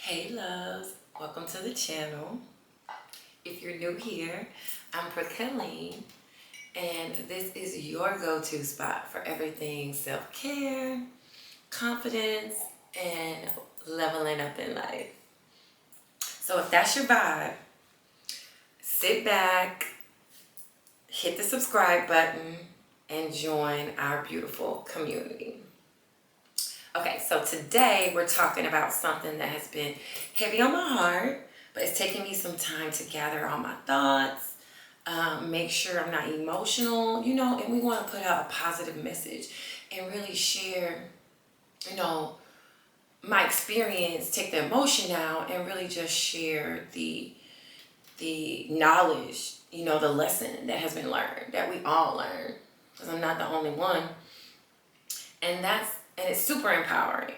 Hey loves, welcome to the channel. If you're new here, I'm Prakeleen, and this is your go-to spot for everything self-care, confidence, and leveling up in life. So if that's your vibe, sit back, hit the subscribe button, and join our beautiful community. Okay, so today we're talking about something that has been heavy on my heart, but it's taking me some time to gather all my thoughts, make sure I'm not emotional, and we want to put out a positive message and really share, my experience, take the emotion out, and really just share the knowledge, the lesson that has been learned, that we all learn, because I'm not the only one. And it's super empowering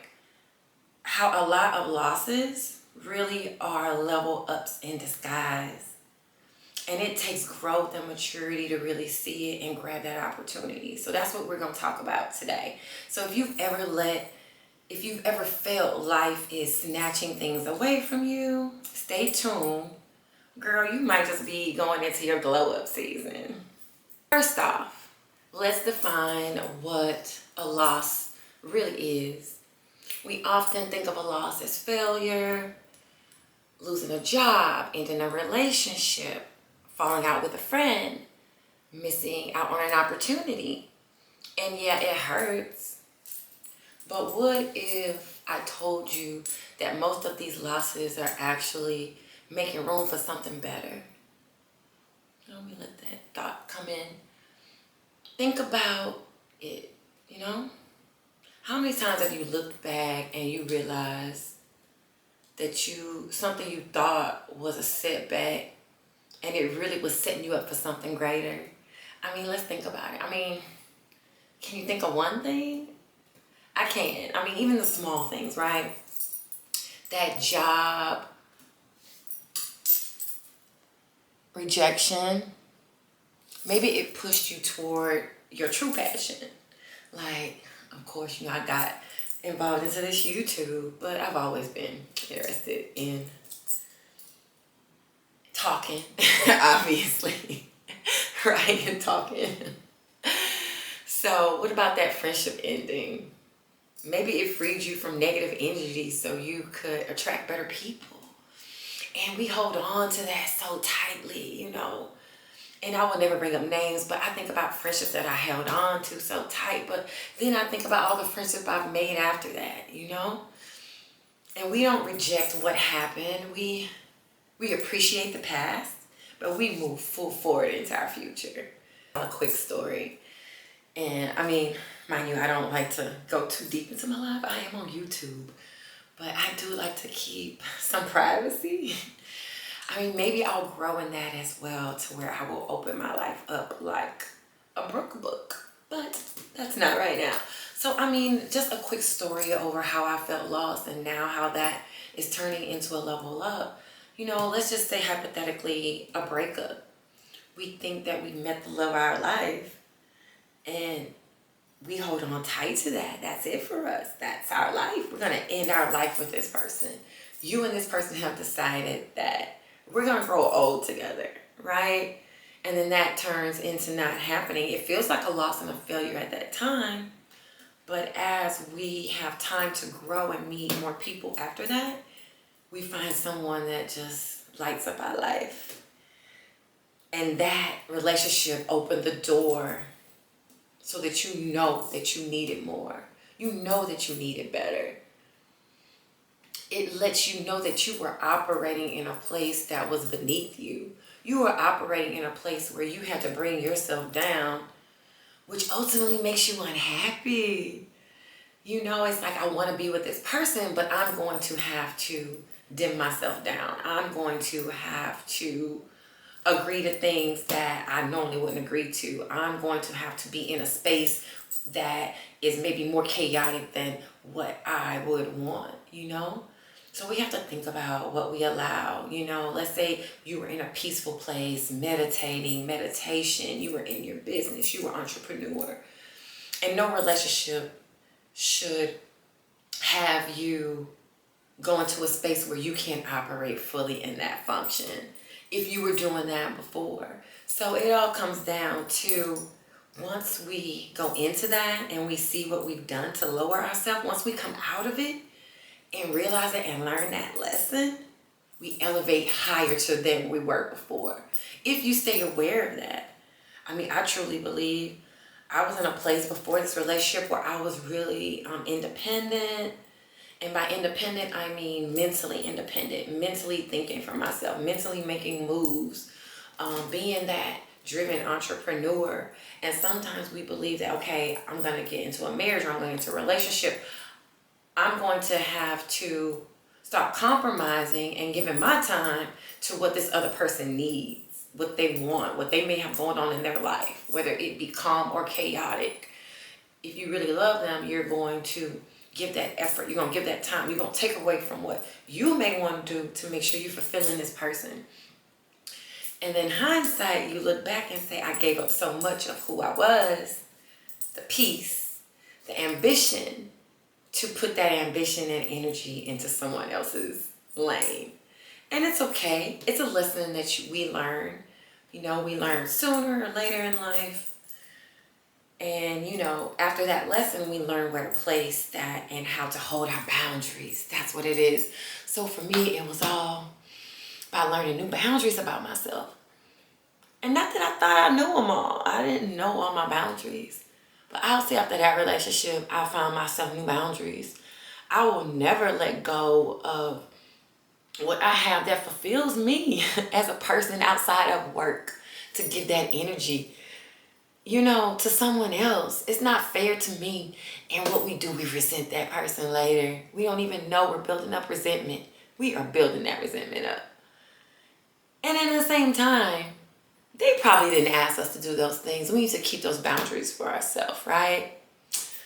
how a lot of losses really are level ups in disguise. And it takes growth and maturity to really see it and grab that opportunity. So that's what we're going to talk about today. So if you've ever felt life is snatching things away from you, stay tuned. Girl, you might just be going into your glow up season. First off, let's define what a loss really is. We often think of a loss as failure, losing a job, ending a relationship, falling out with a friend, missing out on an opportunity. And yeah, it hurts. But what if I told you that most of these losses are actually making room for something better? Let me let that thought come in. Think about it, How many times have you looked back and you realized that something you thought was a setback and it really was setting you up for something greater? I mean, let's think about it. Can you think of one thing? I can't. Even the small things, right? That job rejection, maybe it pushed you toward your true passion. Like, of course, I got involved into this YouTube, but I've always been interested in talking, obviously, right? And talking. So what about that friendship ending? Maybe it freed you from negative energy so you could attract better people. And we hold on to that so tightly, And I will never bring up names, but I think about friendships that I held on to so tight. But then I think about all the friendships I've made after that, And we don't reject what happened. We appreciate the past, but we move full forward into our future. A quick story. And mind you, I don't like to go too deep into my life. I am on YouTube, but I do like to keep some privacy. Maybe I'll grow in that as well to where I will open my life up like a book, but that's not right now. So, just a quick story over how I felt lost and now how that is turning into a level up. Let's just say hypothetically a breakup. We think that we met the love of our life and we hold on tight to that. That's it for us. That's our life. We're going to end our life with this person. You and this person have decided that we're going to grow old together, right? And then that turns into not happening. It feels like a loss and a failure at that time. But as we have time to grow and meet more people after that, we find someone that just lights up our life. And that relationship opened the door so that you know that you needed more. You know that you needed better. It lets you know that you were operating in a place that was beneath you. You were operating in a place where you had to bring yourself down, which ultimately makes you unhappy. It's like I want to be with this person, but I'm going to have to dim myself down. I'm going to have to agree to things that I normally wouldn't agree to. I'm going to have to be in a space that is maybe more chaotic than what I would want, So we have to think about what we allow, Let's say you were in a peaceful place, meditation, you were in your business, you were an entrepreneur. And no relationship should have you go into a space where you can operate fully in that function if you were doing that before. So it all comes down to, once we go into that and we see what we've done to lower ourselves, once we come out of it and realize it and learn that lesson, we elevate higher to than we were before. If you stay aware of that. I mean, I truly believe I was in a place before this relationship where I was really independent. And by independent, I mean mentally independent, mentally thinking for myself, mentally making moves, being that driven entrepreneur. And sometimes we believe that, okay, I'm going to get into a marriage or I'm going into a relationship. I'm going to have to start compromising and giving my time to what this other person needs, what they want, what they may have going on in their life, whether it be calm or chaotic. If you really love them, you're going to give that effort. You're going to give that time. You're going to take away from what you may want to do to make sure you're fulfilling this person. And then hindsight, you look back and say, I gave up so much of who I was, the peace, the ambition, to put that ambition and energy into someone else's lane. And it's okay. It's a lesson that we learn. You know, we learn sooner or later in life. And, you know, after that lesson, we learn where to place that and how to hold our boundaries. That's what it is. So for me, it was all about learning new boundaries about myself. And not that I thought I knew them all. I didn't know all my boundaries. But I'll say after that relationship, I found myself new boundaries. I will never let go of what I have that fulfills me as a person outside of work, to give that energy, you know, to someone else. It's not fair to me. And what we do, we resent that person later. We don't even know we're building up resentment. We are building that resentment up. And at the same time, they probably didn't ask us to do those things. We need to keep those boundaries for ourselves, right?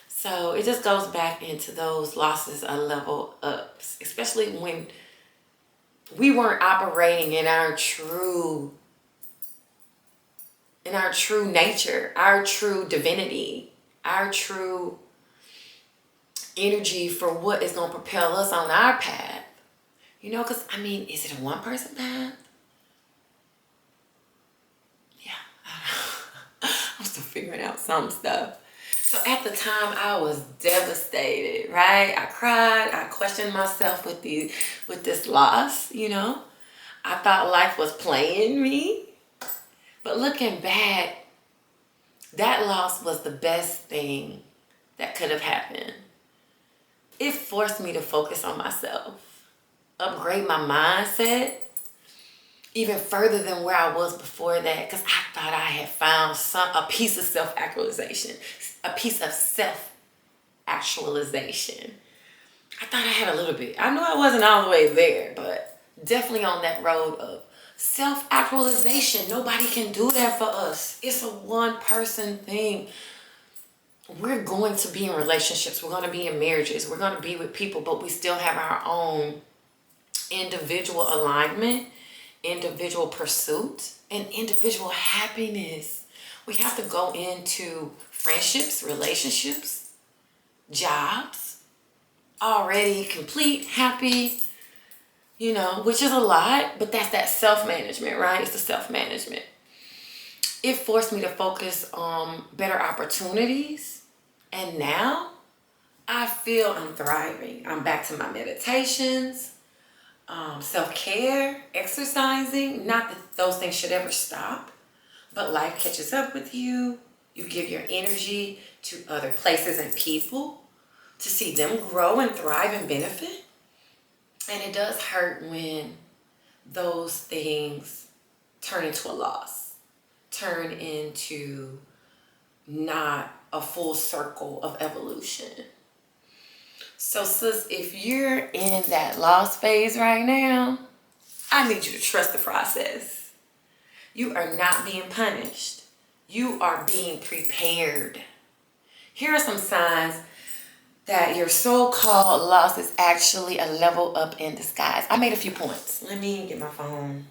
So it just goes back into those losses are level ups, especially when we weren't operating in our true nature, our true divinity, our true energy for what is going to propel us on our path. You know, because, I mean, is it a one-person path? Yeah, I'm still figuring out some stuff. So at the time, I was devastated, right? I cried. I questioned myself with this loss, you know. I thought life was playing me. But looking back, that loss was the best thing that could have happened. It forced me to focus on myself, upgrade my mindset even further than where I was before that, because I thought I had found a piece of self-actualization, a piece of self-actualization. I thought I had a little bit. I knew I wasn't all the way there, but definitely on that road of self-actualization. Nobody can do that for us. It's a one-person thing. We're going to be in relationships. We're going to be in marriages. We're going to be with people, but we still have our own individual alignment, individual pursuit, and individual happiness. We have to go into friendships, relationships, jobs, already complete, happy, you know, which is a lot, but that's that self-management, right? It's the self-management. It forced me to focus on better opportunities. And now I feel I'm thriving. I'm back to my meditations, self-care, exercising. Not that those things should ever stop, but life catches up with you. You give your energy to other places and people to see them grow and thrive and benefit. And it does hurt when those things turn into a loss, turn into not a full circle of evolution. So sis, if you're in that loss phase right now, I need you to trust the process. You are not being punished. You are being prepared. Here are some signs that your so-called loss is actually a level up in disguise. I made a few points. Let me get my phone.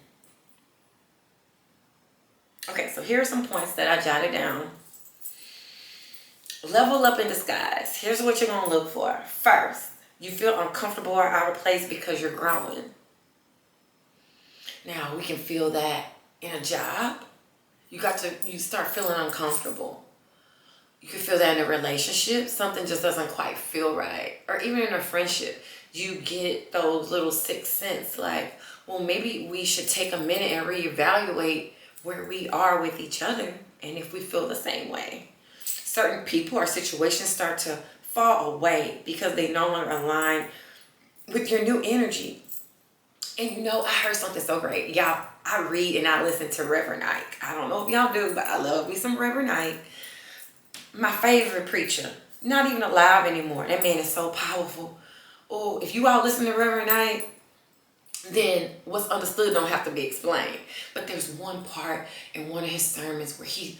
Okay, so here are some points that I jotted down. Level up in disguise. Here's what you're going to look for. First, You feel uncomfortable or out of place because you're growing. Now, we can feel that in a job. You start feeling uncomfortable. You can feel that in a relationship. Something just doesn't quite feel right. Or even in a friendship, you get those little sixth sense like, well, maybe we should take a minute and reevaluate where we are with each other and if we feel the same way. Certain people or situations start to fall away because they no longer align with your new energy. And you know, I heard something so great. Y'all, I read and I listen to Reverend Ike. I don't know if y'all do, but I love me some Reverend Ike. My favorite preacher. Not even alive anymore. That man is so powerful. Oh, if you all listen to Reverend Ike, then what's understood don't have to be explained. But there's one part in one of his sermons where he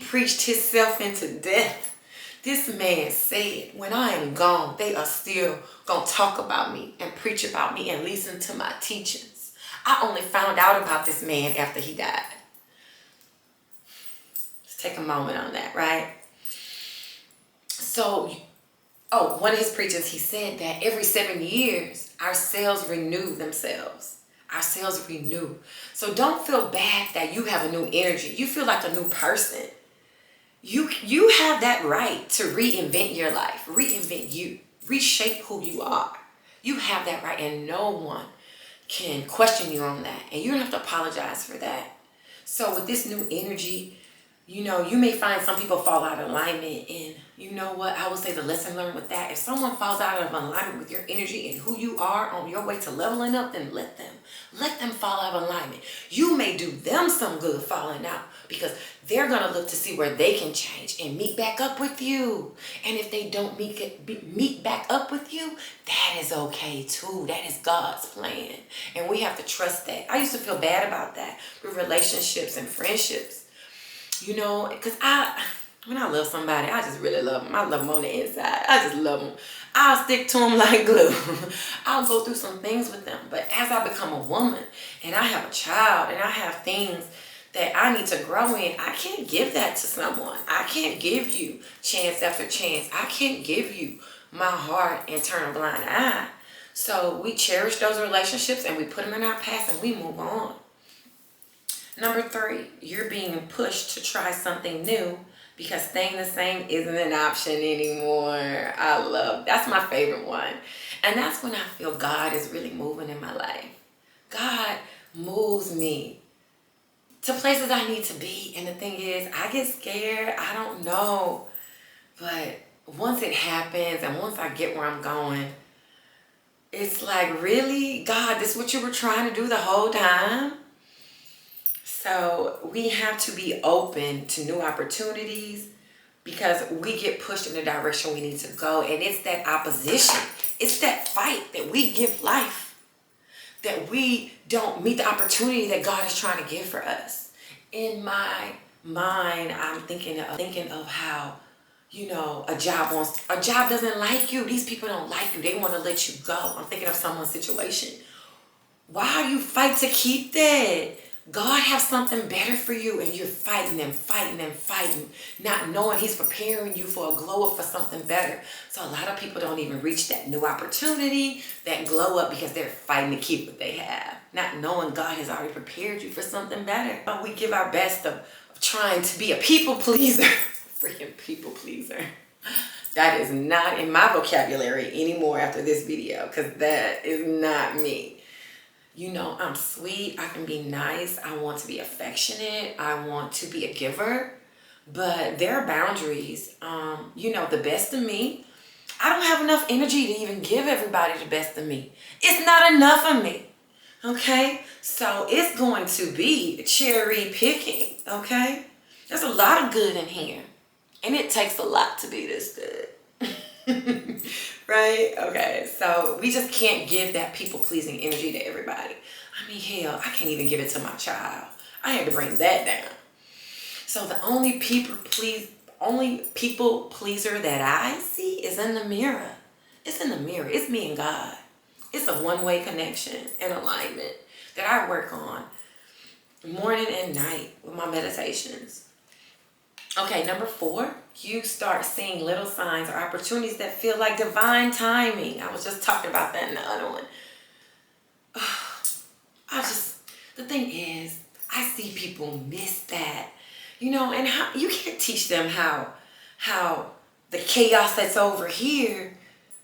preached himself into death. This man said, when I am gone, they are still going to talk about me and preach about me and listen to my teachings. I only found out about this man after he died. Let's take a moment on that, right? So, one of his preachers, he said that every 7 years, our cells renew themselves. Our cells renew. So don't feel bad that you have a new energy. You feel like a new person. You have that right to reinvent your life, reinvent you, reshape who you are. You have that right, and no one can question you on that. And you don't have to apologize for that. So with this new energy, you know, you may find some people fall out of alignment, and you know what? I would say the lesson learned with that, if someone falls out of alignment with your energy and who you are on your way to leveling up, then let them fall out of alignment. You may do them some good falling out because they're going to look to see where they can change and meet back up with you. And if they don't meet back up with you, that is okay too. That is God's plan. And we have to trust that. I used to feel bad about that with relationships and friendships. You know, because when I love somebody, I just really love them. I love them on the inside. I just love them. I'll stick to them like glue. I'll go through some things with them. But as I become a woman and I have a child and I have things that I need to grow in, I can't give that to someone. I can't give you chance after chance. I can't give you my heart and turn a blind eye. So we cherish those relationships and we put them in our past and we move on. Number 3, you're being pushed to try something new because staying the same isn't an option anymore. That's my favorite one. And that's when I feel God is really moving in my life. God moves me to places I need to be. And the thing is, I get scared. I don't know. But once it happens and once I get where I'm going, it's like, really? God, this is what you were trying to do the whole time? So we have to be open to new opportunities because we get pushed in the direction we need to go. And it's that opposition. It's that fight that we give life, that we don't meet the opportunity that God is trying to give for us. In my mind, I'm thinking of how, you know, a job doesn't like you. These people don't like you. They want to let you go. I'm thinking of someone's situation. Why do you fight to keep that? God has something better for you and you're fighting, not knowing he's preparing you for a glow up for something better. So a lot of people don't even reach that new opportunity, that glow up, because they're fighting to keep what they have, not knowing God has already prepared you for something better. But we give our best of trying to be a people pleaser. Freaking people pleaser. That is not in my vocabulary anymore after this video, because that is not me. You know, I'm sweet, I can be nice, I want to be affectionate, I want to be a giver, but there are boundaries. You know, the best of me, I don't have enough energy to even give everybody the best of me. It's not enough of me, okay? So it's going to be cherry picking, okay? There's a lot of good in here, and it takes a lot to be this good. Right? Okay, so we just can't give that people-pleasing energy to everybody. I mean, hell, I can't even give it to my child. I had to bring that down. So the only people pleaser that I see is in the mirror. It's in the mirror. It's me and God. It's a one-way connection and alignment that I work on morning and night with my meditations. Okay, number 4, you start seeing little signs or opportunities that feel like divine timing. I was just talking about that in the other one. The thing is, I see people miss that, and how you can't teach them how the chaos that's over here,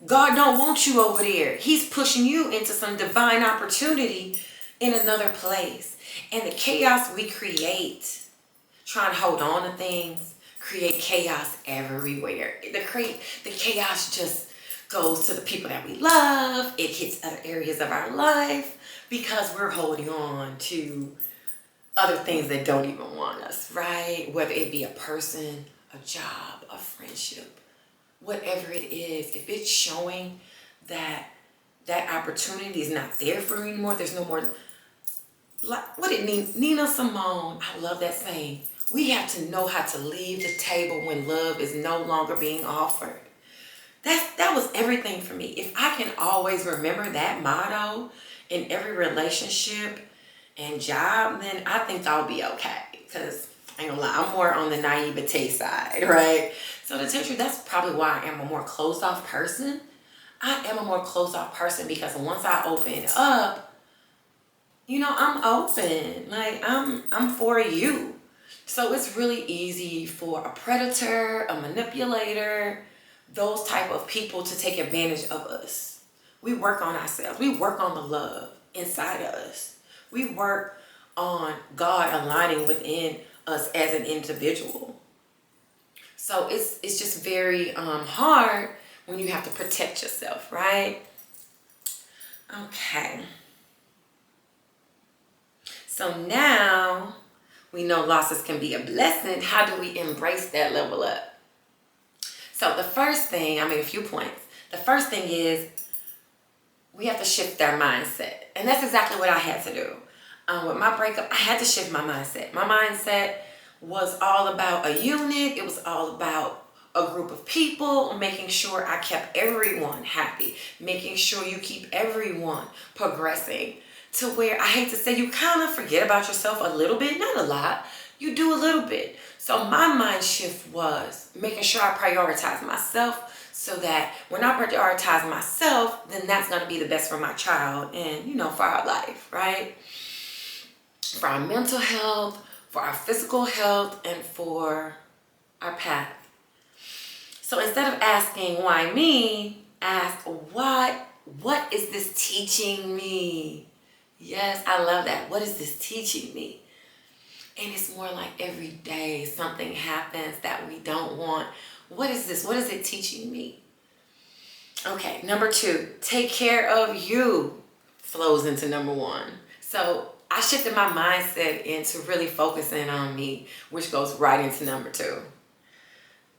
God don't want you over there. He's pushing you into some divine opportunity in another place. And the chaos we create, trying to hold on to things, create chaos everywhere. The chaos just goes to the people that we love. It hits other areas of our life because we're holding on to other things that don't even want us, right? Whether it be a person, a job, a friendship, whatever it is, if it's showing that that opportunity is not there for you anymore, there's no more, like, what did Nina Simone, I love that saying, we have to know how to leave the table when love is no longer being offered. That was everything for me. If I can always remember that motto in every relationship and job, then I think I'll be okay. Because I ain't gonna lie, I'm more on the naivete side, right? So to tell you, that's probably why I am a more closed off person. I am a more closed off person because once I open up, I'm open. Like I'm for you. So it's really easy for a predator, a manipulator, those type of people to take advantage of us. We work on ourselves. We work on the love inside of us. We work on God aligning within us as an individual. So it's just very hard when you have to protect yourself, right? Okay. So now we know losses can be a blessing. How do we embrace that level up? So the first thing, I made a few points. The first thing is we have to shift our mindset. And that's exactly what I had to do. With my breakup, I had to shift my mindset. My mindset was all about a unit. It was all about a group of people, making sure I kept everyone happy, making sure you keep everyone progressing to where, I hate to say, you kind of forget about yourself a little bit, not a lot. You do a little bit. So my mind shift was making sure I prioritize myself so that when I prioritize myself, then that's going to be the best for my child and, for our life, right? For our mental health, for our physical health, and for our path. So instead of asking why me, ask what is this teaching me? Yes, I love that. What is this teaching me? And it's more like every day something happens that we don't want. What is this? What is it teaching me? Okay, number 2, take care of you flows into number 1. So I shifted my mindset into really focusing on me, which goes right into number 2.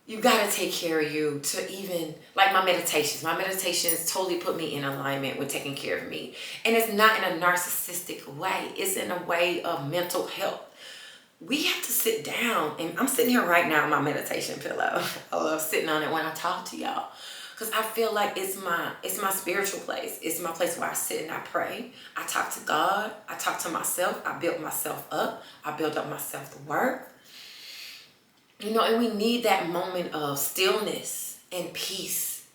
You gotta take care of you to even, like my meditations. My meditations totally put me in alignment with taking care of me. And it's not in a narcissistic way. It's in a way of mental health. We have to sit down, and I'm sitting here right now on my meditation pillow. I love sitting on it when I talk to y'all. Because I feel like it's my spiritual place. It's my place where I sit and I pray. I talk to God. I talk to myself. I build myself up. I build up my self-worth. And we need that moment of stillness and peace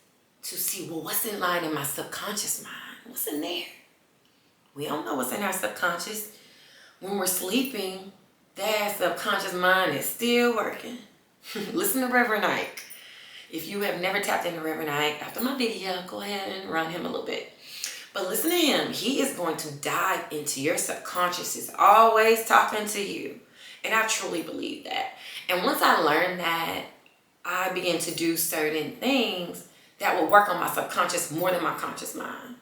to see, well, what's in line in my subconscious mind? What's in there? We don't know what's in our subconscious. When we're sleeping, that subconscious mind is still working. Listen to Reverend Ike. If you have never tapped into Reverend Ike, after my video, go ahead and run him a little bit. But listen to him. He is going to dive into your subconscious. He's always talking to you. And I truly believe that. And once I learned that, I began to do certain things that would work on my subconscious more than my conscious mind.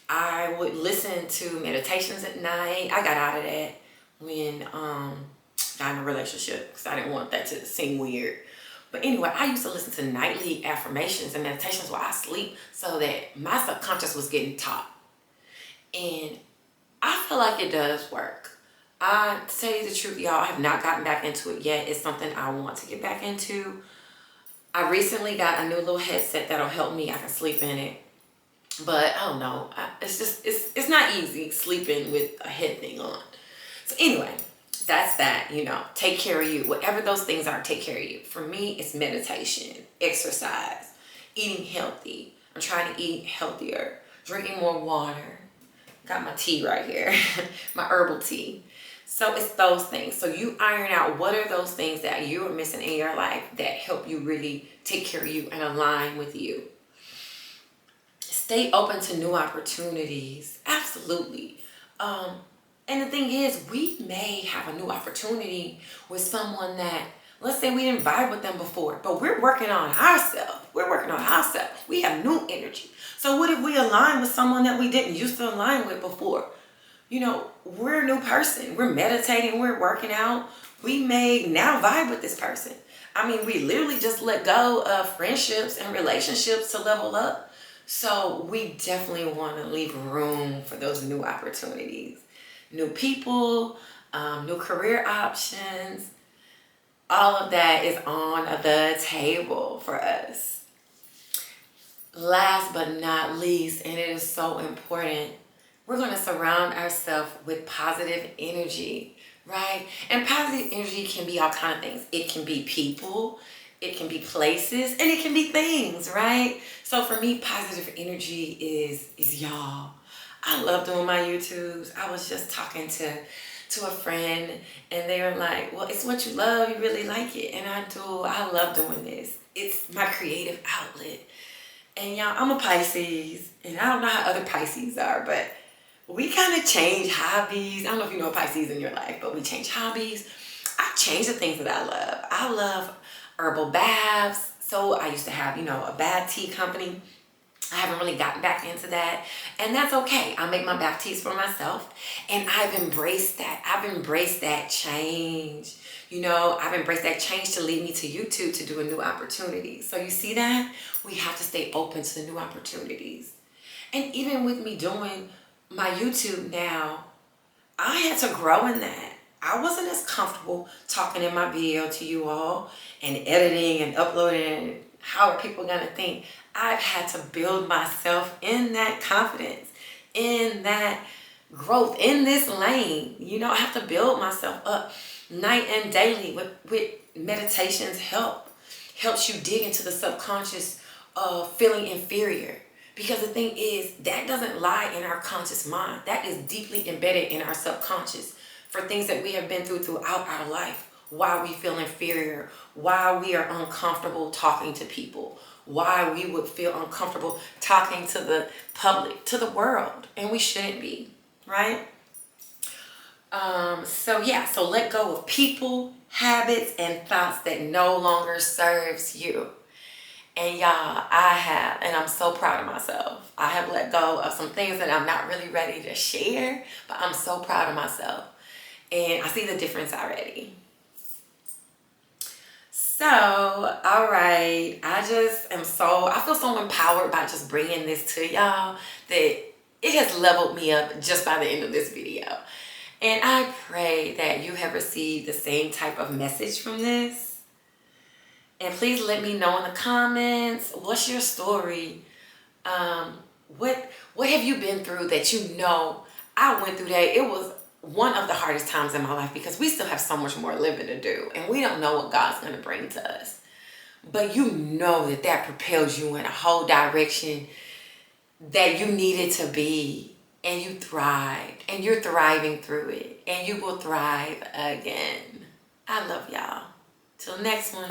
I would listen to meditations at night. I got out of that when I got in a relationship because I didn't want that to seem weird. But anyway, I used to listen to nightly affirmations and meditations while I sleep so that my subconscious was getting taught. And I feel like it does work. To tell you the truth, y'all, I have not gotten back into it yet. It's something I want to get back into. I recently got a new little headset that'll help me. I can sleep in it. But I don't know. It's not easy sleeping with a head thing on. So anyway, That's that, take care of you. Whatever those things are, take care of you. For me, it's meditation, exercise, eating healthy. I'm trying to eat healthier, drinking more water. Got my tea right here, my herbal tea. So it's those things. So you iron out what are those things that you are missing in your life that help you really take care of you and align with you. Stay open to new opportunities. Absolutely. And the thing is, we may have a new opportunity with someone that, let's say we didn't vibe with them before, but we're working on ourselves. We have new energy. So what if we align with someone that we didn't used to align with before? We're a new person. We're meditating. We're working out. We may now vibe with this person. We literally just let go of friendships and relationships to level up. So we definitely want to leave room for those new opportunities. New people, new career options, all of that is on the table for us. Last but not least, and it is so important, we're going to surround ourselves with positive energy, right? And positive energy can be all kinds of things. It can be people, it can be places, and it can be things, right? So for me, positive energy is y'all. I love doing my YouTubes. I was just talking to a friend and they were like, well, it's what you love. You really like it. And I do. I love doing this. It's my creative outlet. And y'all, I'm a Pisces and I don't know how other Pisces are, but we kind of change hobbies. I don't know if you know Pisces in your life, but we change hobbies. I change the things that I love. I love herbal baths. So I used to have, a bath tea company. I haven't really gotten back into that, and that's okay. I make my bath teas for myself, and I've embraced that. I've embraced that change. I've embraced that change to lead me to YouTube to do a new opportunity. So you see that? We have to stay open to the new opportunities. And even with me doing my YouTube now, I had to grow in that. I wasn't as comfortable talking in my video to you all and editing and uploading. How are people going to think? I've had to build myself in that confidence, in that growth, in this lane. I have to build myself up night and daily with meditation's help. Helps you dig into the subconscious of feeling inferior. Because the thing is, that doesn't lie in our conscious mind. That is deeply embedded in our subconscious for things that we have been throughout our life. Why we feel inferior, why we are uncomfortable talking to people, why we would feel uncomfortable talking to the public, to the world, and we shouldn't be, right? So let go of people, habits, and thoughts that no longer serves you. And y'all, and I'm so proud of myself. I have let go of some things that I'm not really ready to share, but I'm so proud of myself. And I see the difference already. So, all right, I feel so empowered by just bringing this to y'all that it has leveled me up just by the end of this video. And I pray that you have received the same type of message from this. And please let me know in the comments, what's your story? What have you been through that I went through that? It was one of the hardest times in my life because we still have so much more living to do and we don't know what God's going to bring to us. But that propels you in a whole direction that you needed to be, and you thrived, and you're thriving through it, and you will thrive again. I love y'all. Till next one.